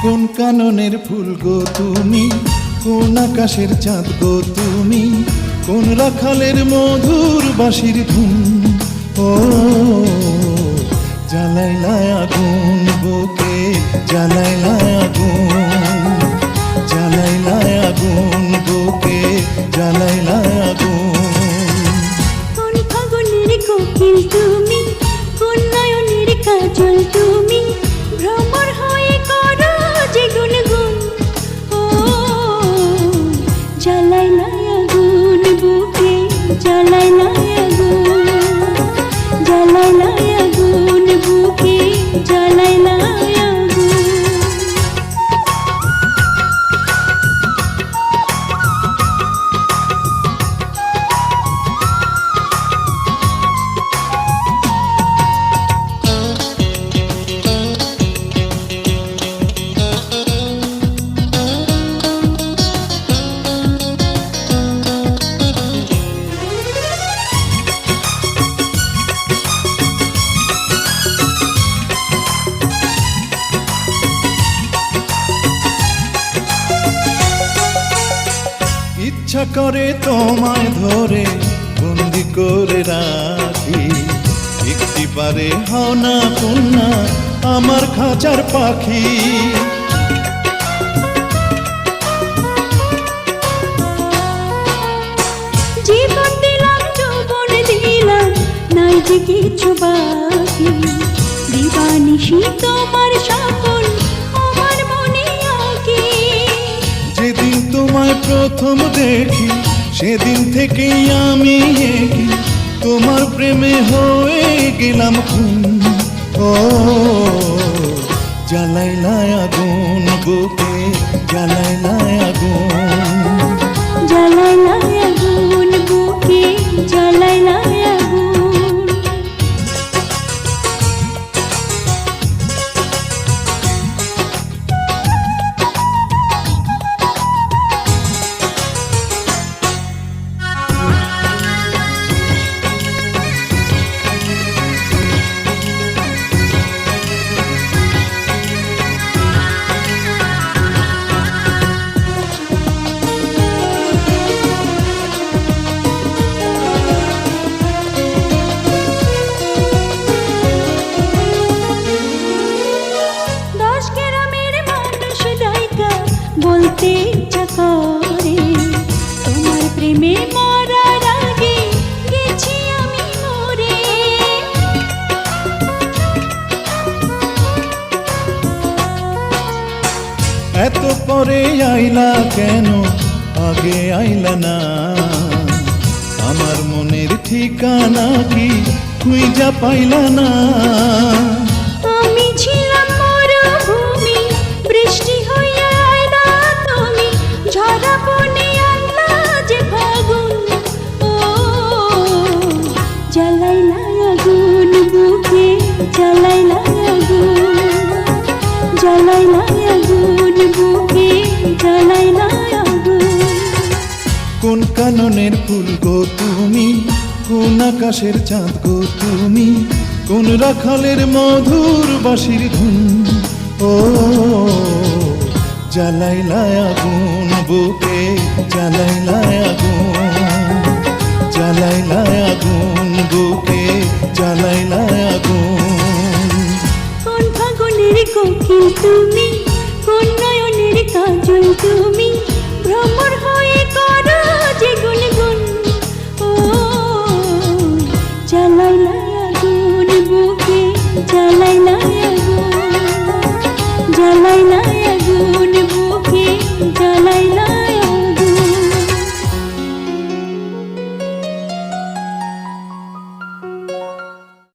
কোন কাননের ফুল গো তুমি, কোন আকাশের চাঁদ গো তুমি, কোন রাখালের মধুর বাঁশির ধুন। ও জ্বালাইলা আগুন বুকে, জ্বালাইলা আগুন, জ্বালাইলা আগুন বুকে, জ্বালাইলা আগুন। কোন ফাগুনের কোকিল তুমি, কোন নয়নের কাজল তুমি, ভ্রমর হয়ে করো যে গুনগুন। ও জ্বালাইলা আগুন বুকে, জ্বালাইলা আগুন, জ্বালাইলা আগুন বুকে, জ্বালাইলা আগুন। ইচ্ছা করে তোমায় ধরে বন্দি করে রাখি, একটি পারে হও না কন্যা আমার খাঁচার পাখি। জীবন দিলাম, যৌবন দিলাম, নাই যে কিছু বাকি। দিবানিশি তোমার স্বপন আমার মনে আঁকি। যেদিন তোমায় প্রথম দেখি সেদিন থেকেই আমি একি, তোমার প্রেমে হয়ে গেলাম খুন। ও জ্বালাইলা আগুন বুকে, জ্বালাইলা আগুন, জ্বালাইলা আগুন বুকে, জ্বালাইলা আগুন। বলতে ইচ্ছা করে তোমার প্রেমে মরার আগে গেছি আমি মরে। এত পরে আইলা কেন, আগে আইলা না? আমার মনের ঠিকানা কি খুঁজা পাইলা না? আমি ছিলাম মরুভূমি, বৃষ্টি হইয়া আইলা তুমি, ঝরা বনে আইলা যে ফাগুন। ও জ্বালাইলা আগুন বুকে, জ্বালাইলা আগুন, জ্বালাইলা আগুন বুকে, জ্বালাইলা আগুন। কোন কাননের ফুল গো তুমি, কোন আকাশের চাঁদ গো তুমি, কোন রাখালের মধুর বাঁশির ধুন। ও জ্বালাইলা আগুন বুকে, জ্বালাইলা আগুন, জ্বালাইলা আগুন বুকে, জ্বালাইলা আগুন। কোন ফাগুনের কোকিল তুমি,